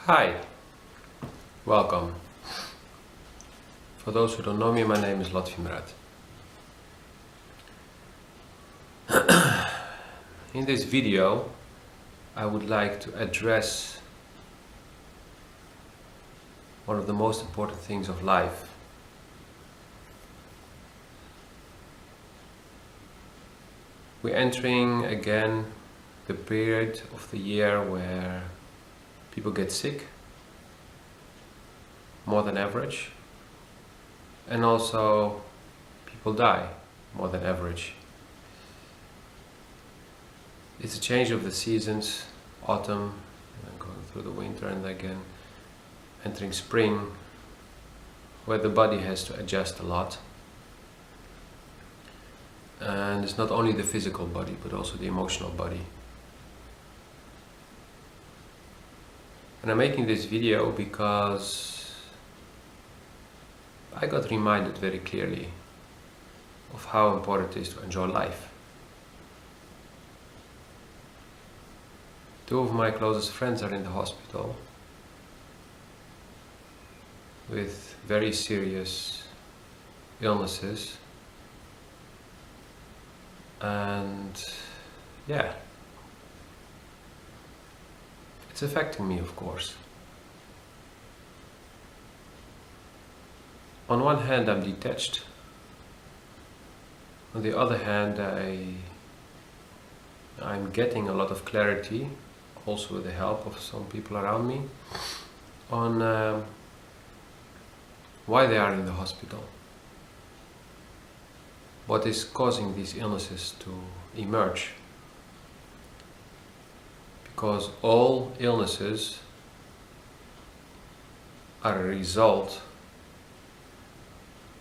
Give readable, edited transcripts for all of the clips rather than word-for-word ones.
Hi, welcome. For those who don't know me, my name is Lotfi. In this video, I would like to address one of the most important things of life. We're entering again the period of the year where people get sick, more than average, and also people die, more than average. It's a change of the seasons, autumn, and going through the winter, and again entering spring, where the body has to adjust a lot. And it's not only the physical body, but also the emotional body. And I'm making this video because I got reminded very clearly of how important it is to enjoy life. Two of my closest friends are in the hospital with very serious illnesses, and yeah, it's affecting me, of course. On one hand, I'm detached. On the other hand, I'm getting a lot of clarity, also with the help of some people around me, on why they are in the hospital. What is causing these illnesses to emerge? Because all illnesses are a result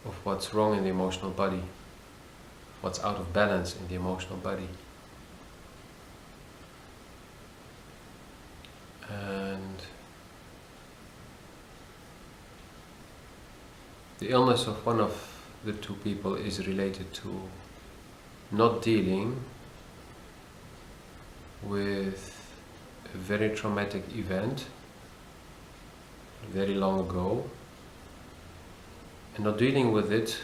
of what's wrong in the emotional body, what's out of balance in the emotional body. And the illness of one of the two people is related to not dealing with a very traumatic event very long ago, and not dealing with it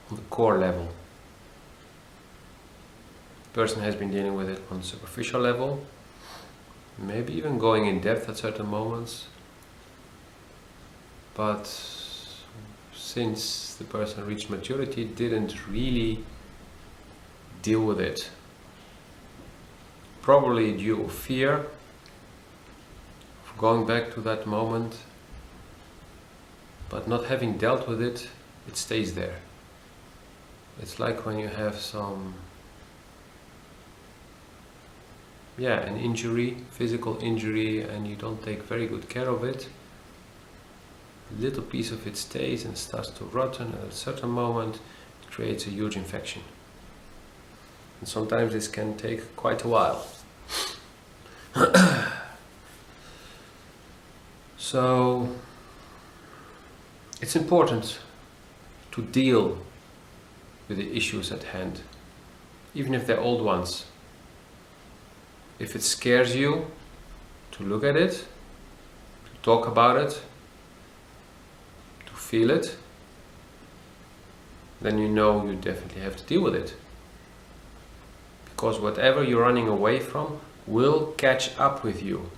on the core level. The person has been dealing with it on a superficial level, maybe even going in depth at certain moments, but since the person reached maturity, didn't really deal with it. Probably due to fear of going back to that moment, but not having dealt with it, it stays there. It's like when you have an injury, physical injury, and you don't take very good care of it. A little piece of it stays and starts to rot, and at a certain moment it creates a huge infection. And sometimes this can take quite a while. So it's important to deal with the issues at hand, even if they're old ones. If it scares you to look at it, to talk about it, to feel it, then you know you definitely have to deal with it. Because whatever you're running away from will catch up with you.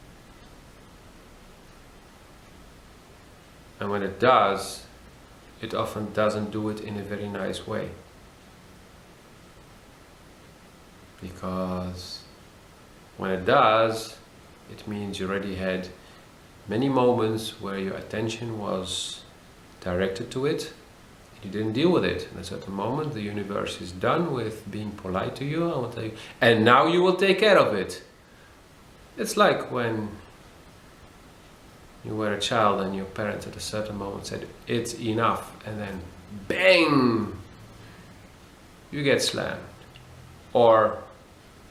And when it does, it often doesn't do it in a very nice way. Because when it does, it means you already had many moments where your attention was directed to it, you didn't deal with it. And at a certain moment, the universe is done with being polite to you, and now you will take care of it. It's like when you were a child and your parents at a certain moment said, "It's enough," and then bang! You get slammed. Or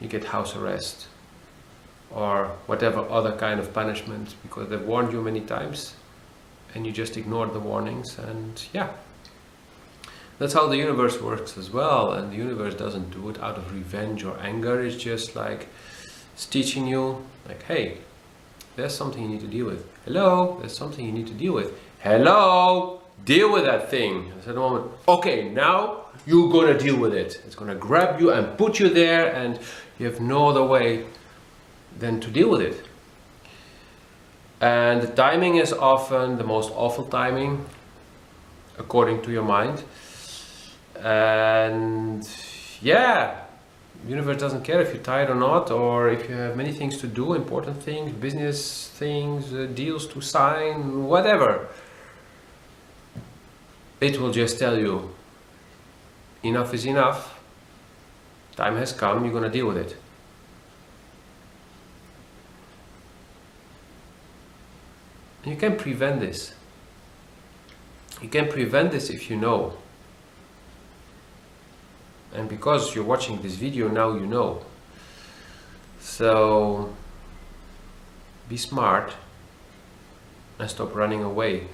you get house arrest. Or whatever other kind of punishment, because they've warned you many times and you just ignored the warnings. And yeah, that's how the universe works as well. And the universe doesn't do it out of revenge or anger. It's just like, it's teaching you, like, hey, there's something you need to deal with. Hello, there's something you need to deal with. Hello, deal with that thing. At the moment, okay, now you're gonna deal with it. It's gonna grab you and put you there, and you have no other way than to deal with it. And the timing is often the most awful timing, according to your mind. And yeah, the universe doesn't care if you're tired or not, or if you have many things to do, important things, business things, deals to sign, whatever. It will just tell you, enough is enough, time has come, you're gonna deal with it. You can prevent this. You can prevent this if you know. And because you're watching this video now, you know. So be smart and stop running away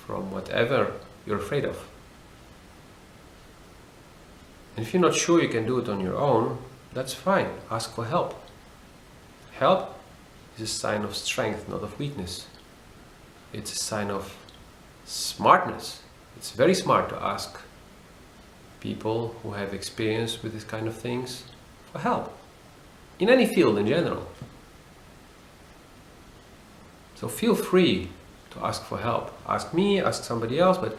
from whatever you're afraid of. And if you're not sure you can do it on your own, that's fine. Ask for help. Help is a sign of strength, not of weakness. It's a sign of smartness. It's very smart to ask people who have experience with this kind of things for help, in any field in general. So feel free to ask for help. Ask me, ask somebody else, but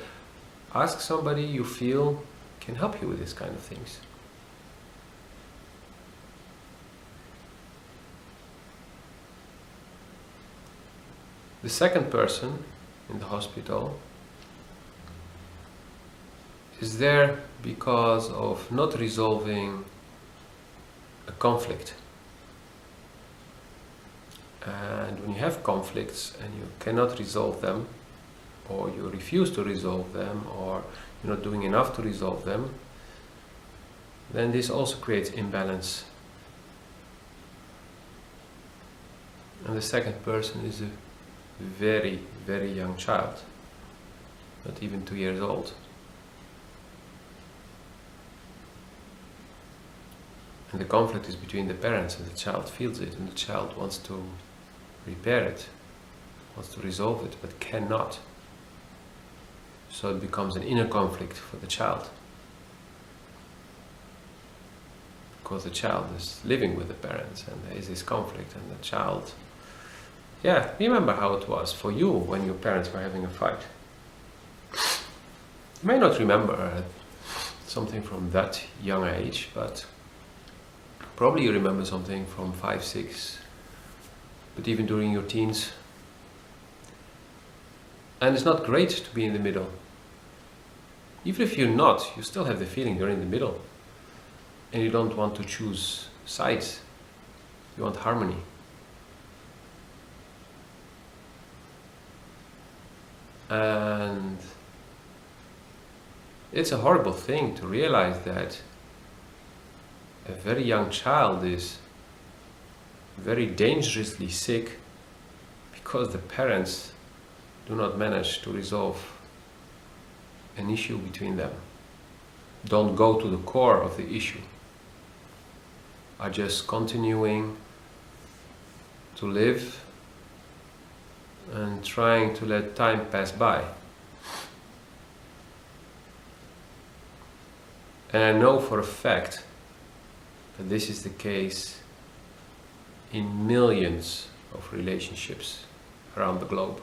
ask somebody you feel can help you with this kind of things. The second person in the hospital is there because of not resolving a conflict. And when you have conflicts and you cannot resolve them, or you refuse to resolve them, or you're not doing enough to resolve them, then this also creates imbalance. And the second person is a very, very young child, not even 2 years old. And the conflict is between the parents, and the child feels it, and the child wants to repair it, wants to resolve it, but cannot. So it becomes an inner conflict for the child. Because the child is living with the parents, and there is this conflict, and the child... Yeah, remember how it was for you when your parents were having a fight. You may not remember something from that young age, but probably you remember something from 5, 6, but even during your teens. And it's not great to be in the middle. Even if you're not, you still have the feeling you're in the middle. And you don't want to choose sides. You want harmony. And it's a horrible thing to realize that a very young child is very dangerously sick because the parents do not manage to resolve an issue between them. Don't go to the core of the issue. Are just continuing to live and trying to let time pass by. And I know for a fact that this is the case in millions of relationships around the globe.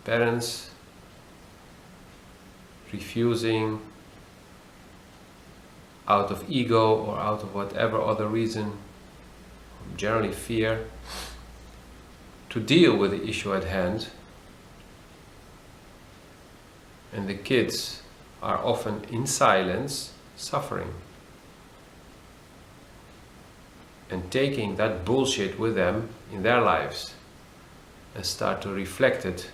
Parents refusing out of ego or out of whatever other reason, generally fear, to deal with the issue at hand. And the kids are often in silence, suffering. And taking that bullshit with them in their lives and start to reflect it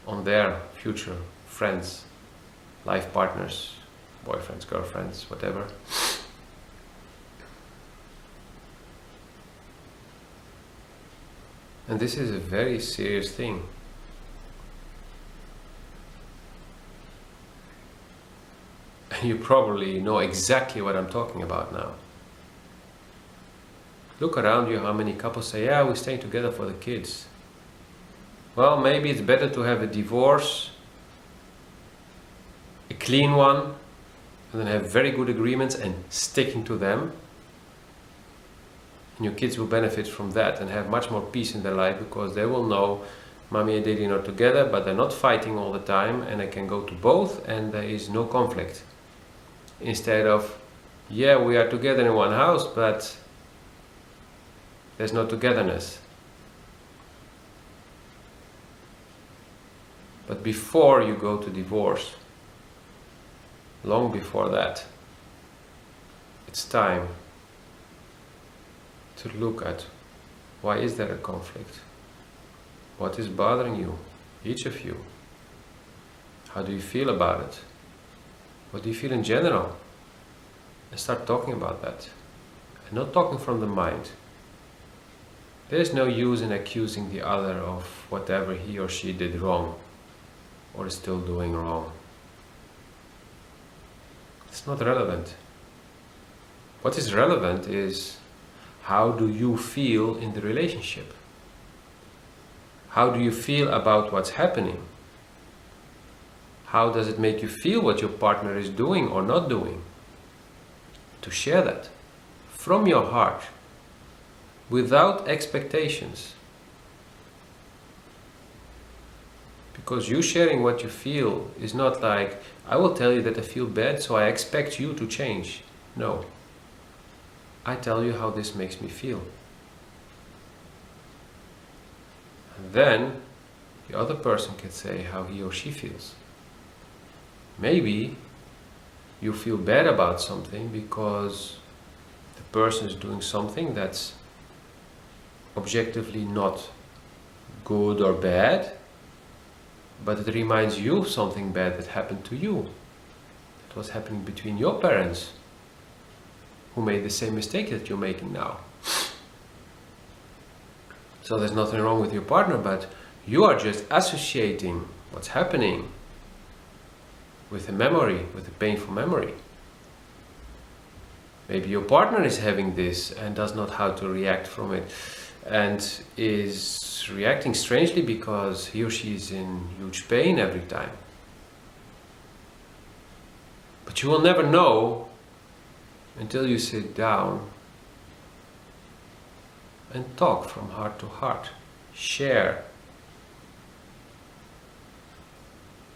on their future friends, life partners, boyfriends, girlfriends, whatever. And this is a very serious thing. And you probably know exactly what I'm talking about now. Look around you how many couples say, yeah, we're staying together for the kids. Well, maybe it's better to have a divorce, a clean one, and then have very good agreements and sticking to them. And your kids will benefit from that and have much more peace in their life, because they will know mommy and daddy are not together, but they're not fighting all the time, and they can go to both and there is no conflict. Instead of, yeah, we are together in one house, but there's no togetherness. But before you go to divorce, long before that, it's time to look at, why is there a conflict? What is bothering you, each of you? How do you feel about it? What do you feel in general? And start talking about that. And not talking from the mind. There's no use in accusing the other of whatever he or she did wrong or is still doing wrong. It's not relevant. What is relevant is, how do you feel in the relationship? How do you feel about what's happening? How does it make you feel what your partner is doing or not doing? To share that from your heart, without expectations. Because you sharing what you feel is not like, I will tell you that I feel bad, so I expect you to change. No. I tell you how this makes me feel. And then the other person can say how he or she feels. Maybe you feel bad about something because the person is doing something that's objectively not good or bad, but it reminds you of something bad that happened to you. It was happening between your parents, who made the same mistake that you're making now. So there's nothing wrong with your partner, but you are just associating what's happening with a memory, with a painful memory. Maybe your partner is having this and does not know how to react from it, and is reacting strangely because he or she is in huge pain every time. But you will never know until you sit down and talk from heart to heart, share,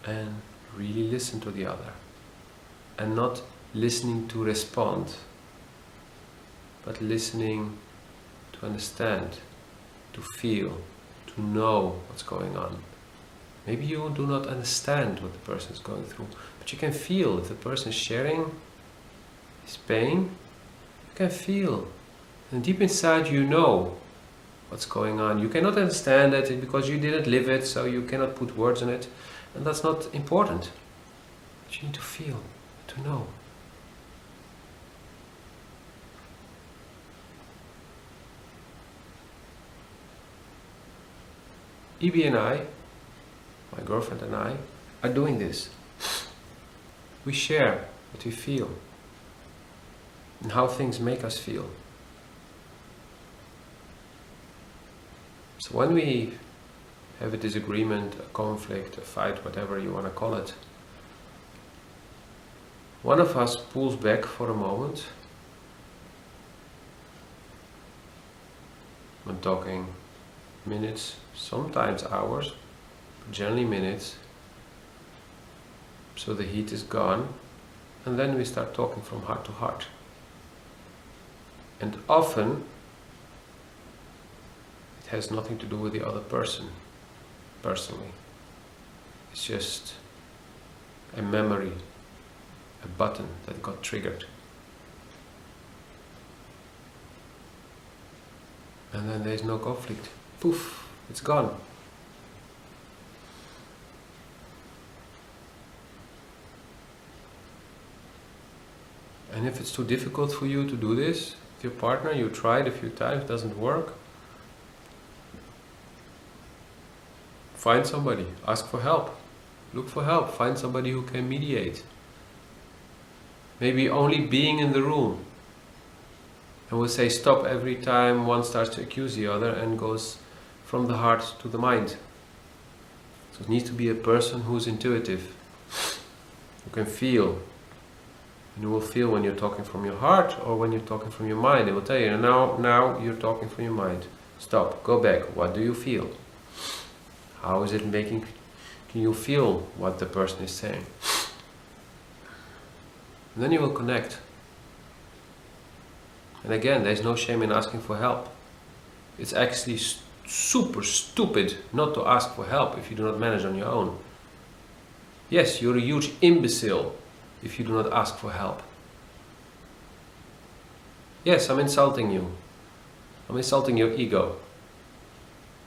and really listen to the other, and not listening to respond, but listening to understand, to feel, to know what's going on. Maybe you do not understand what the person is going through, but you can feel if the person is sharing his pain. You can feel, and deep inside you know what's going on. You cannot understand it because you didn't live it, so you cannot put words on it, and that's not important. But you need to feel, to know. Ibi and I, my girlfriend and I, are doing this. We share what we feel and how things make us feel. So when we have a disagreement, a conflict, a fight, whatever you want to call it, one of us pulls back for a moment. I'm talking minutes, sometimes hours, but generally minutes. So the heat is gone, and then we start talking from heart to heart. And often it has nothing to do with the other person, personally. It's just a memory, a button that got triggered. And then there's no conflict. Poof, it's gone. And if it's too difficult for you to do this with your partner, you tried a few times, doesn't work, find somebody, ask for help, look for help, find somebody who can mediate. Maybe only being in the room And we'll say stop every time one starts to accuse the other and goes from the heart to the mind. So it needs to be a person who's intuitive, who can feel. And you will feel when you're talking from your heart or when you're talking from your mind. It will tell you, now you're talking from your mind. Stop, go back. What do you feel? How is it making you feel what the person is saying? And then you will connect. And again, there's no shame in asking for help. It's actually super stupid not to ask for help if you do not manage on your own. Yes, you're a huge imbecile if you do not ask for help. Yes, I'm insulting you. I'm insulting your ego.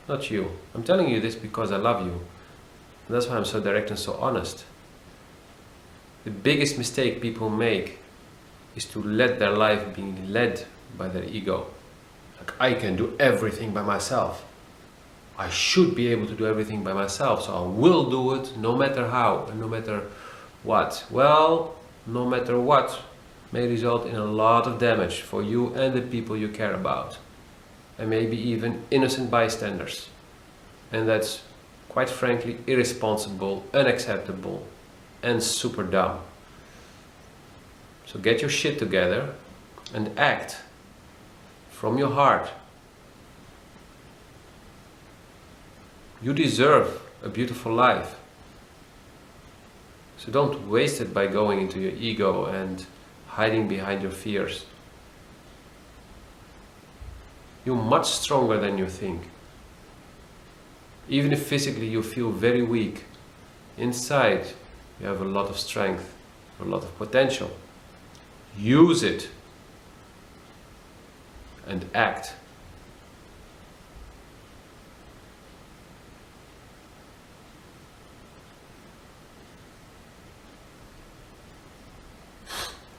Not you. I'm telling you this because I love you. And that's why I'm so direct and so honest. The biggest mistake people make is to let their life be led by their ego. Like, I can do everything by myself. I should be able to do everything by myself, so I will do it no matter how and no matter what. Well, no matter what may result in a lot of damage for you and the people you care about. And maybe even innocent bystanders. And that's, quite frankly, irresponsible, unacceptable, and super dumb. So get your shit together and act from your heart. You deserve a beautiful life. So don't waste it by going into your ego and hiding behind your fears. You're much stronger than you think. Even if physically you feel very weak, inside you have a lot of strength, a lot of potential. Use it and act.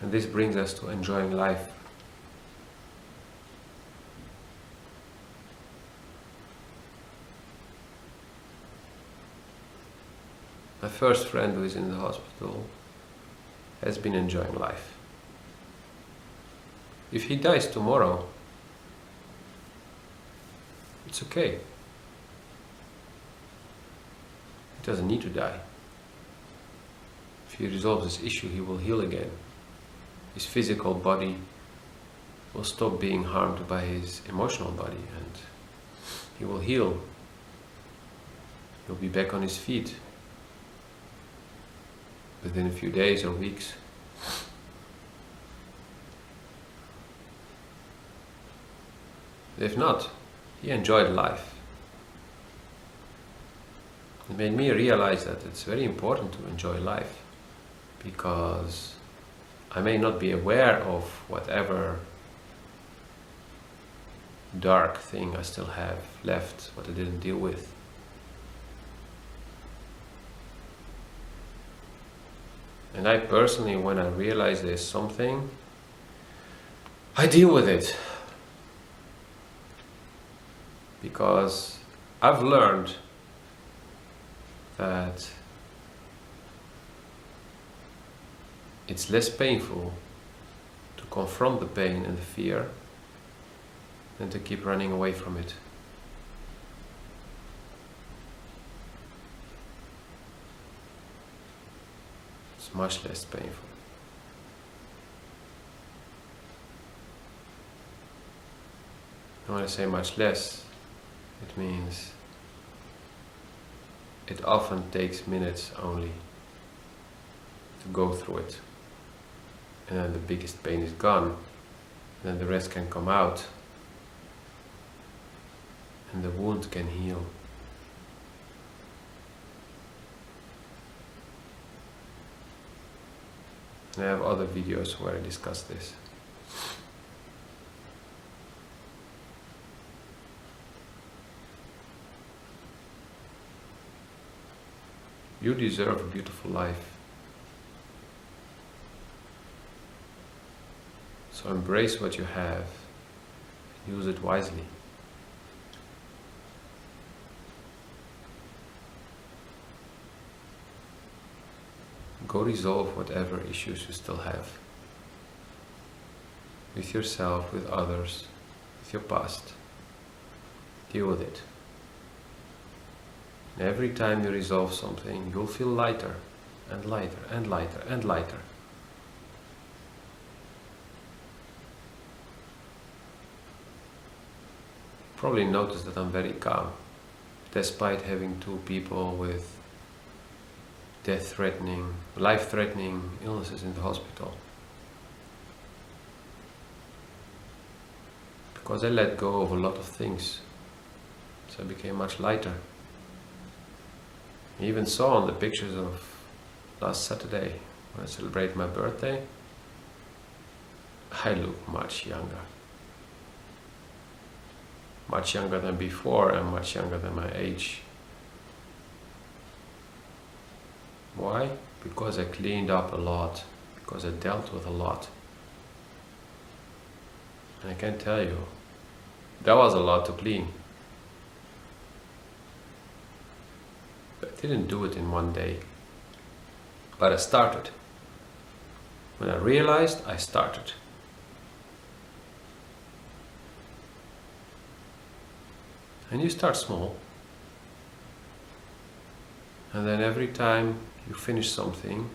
And this brings us to enjoying life. My first friend who is in the hospital has been enjoying life. If he dies tomorrow, it's okay. He doesn't need to die. If he resolves this issue, he will heal again. His physical body will stop being harmed by his emotional body and he will heal. He'll be back on his feet within a few days or weeks. If not, he enjoyed life. It made me realize that it's very important to enjoy life, because I may not be aware of whatever dark thing I still have left, what I didn't deal with. And I personally, when I realize there's something, I deal with it. Because I've learned that it's less painful to confront the pain and the fear than to keep running away from it. It's much less painful. And when I say much less, it means it often takes minutes only to go through it. And then the biggest pain is gone, and then the rest can come out, and the wound can heal. And I have other videos where I discuss this. You deserve a beautiful life. So embrace what you have, use it wisely. Go resolve whatever issues you still have. with yourself, with others, with your past. Deal with it. And every time you resolve something, you'll feel lighter and lighter and lighter and lighter. Probably notice that I'm very calm, despite having 2 people with death-threatening, life-threatening illnesses in the hospital. Because I let go of a lot of things, so I became much lighter. I even saw on the pictures of last Saturday, when I celebrated my birthday, I look much younger. Much younger than before and much younger than my age. Why? Because I cleaned up a lot, because I dealt with a lot. And I can tell you, that was a lot to clean. I didn't do it in one day, but I started. When I realized, I started. And you start small, and then every time you finish something,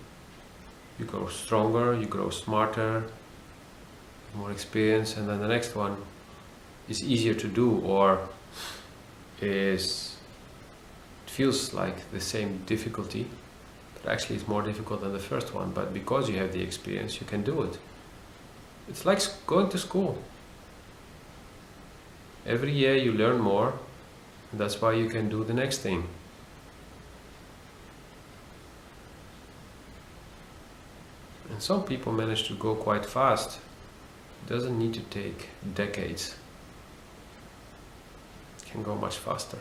you grow stronger, you grow smarter, more experience, and then the next one is easier to do, or feels like the same difficulty, but actually it's more difficult than the first one. But because you have the experience, you can do it. It's like going to school. Every year you learn more, and that's why you can do the next thing. And some people manage to go quite fast. It doesn't need to take decades. It can go much faster.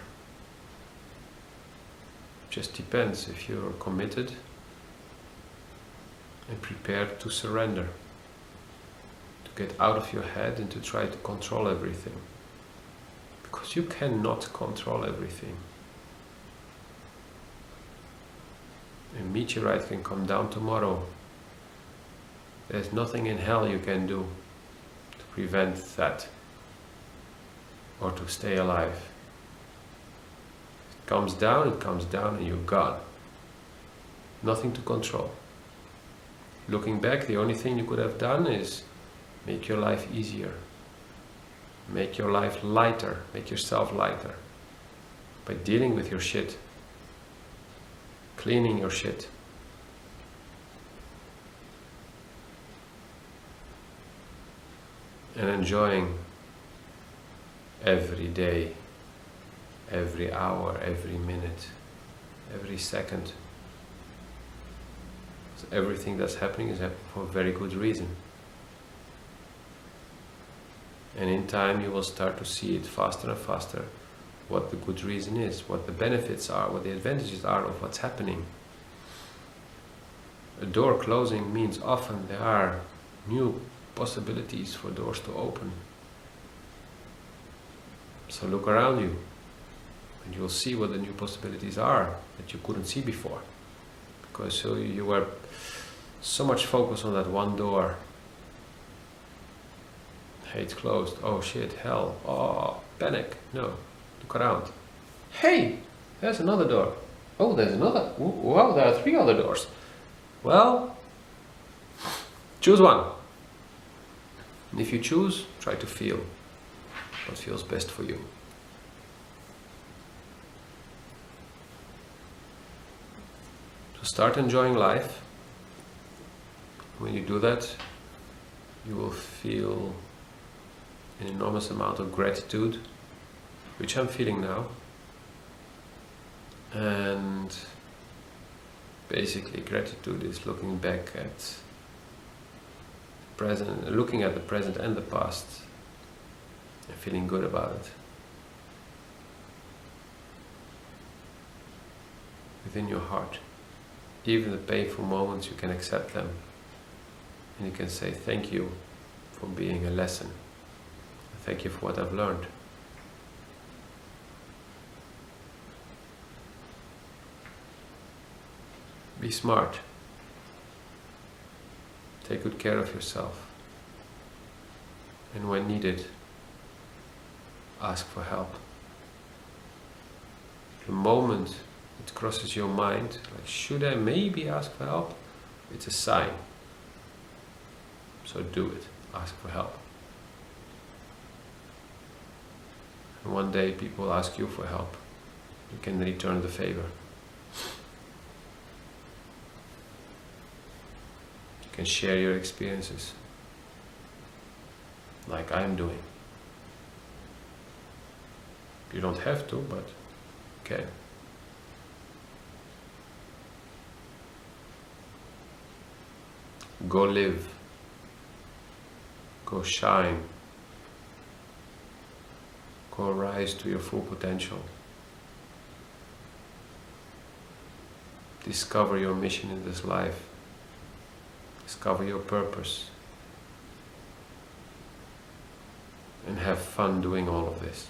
Just depends if you're committed and prepared to surrender, to get out of your head and to try to control everything. Because you cannot control everything. A meteorite can come down tomorrow. There's nothing in hell you can do to prevent that or to stay alive. It comes down and you're gone. Nothing to control. Looking back, the only thing you could have done is make your life easier. Make your life lighter, make yourself lighter. By dealing with your shit. Cleaning your shit. And enjoying every day, every hour, every minute, every second. So everything that's happening is happening for a very good reason. And in time you will start to see it faster and faster, what the good reason is, what the benefits are, what the advantages are of what's happening. A door closing means often there are new possibilities for doors to open. So look around you and you'll see what the new possibilities are that you couldn't see before. Because so you were so much focused on that one door. Hey, it's closed. Oh shit, hell. Oh, panic. No, look around. Hey, there's another door. Oh, there's another. Wow, there are 3 other doors. Well, choose one. And if you choose, try to feel what feels best for you. So start enjoying life. When you do that, you will feel an enormous amount of gratitude, which I'm feeling now. And basically gratitude is looking back at present, looking at the present and the past and feeling good about it. Within your heart. Even the painful moments, you can accept them. And you can say thank you for being a lesson. Thank you for what I've learned. Be smart. Take good care of yourself. and when needed, ask for help. The moment it crosses your mind, like, should I maybe ask for help? It's a sign. So do it. Ask for help. And one day people will ask you for help. You can return the favor. You can share your experiences, like I'm doing. You don't have to, but okay. Go live. Go shine. Go rise to your full potential. Discover your mission in this life. Discover your purpose. And have fun doing all of this.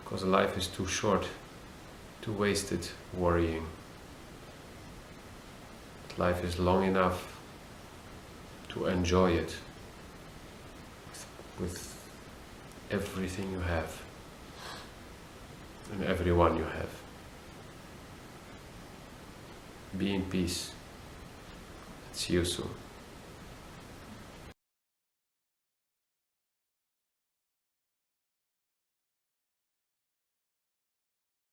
Because life is too short to waste it worrying. Life is long enough to enjoy it with everything you have and everyone you have. Be in peace. See you soon.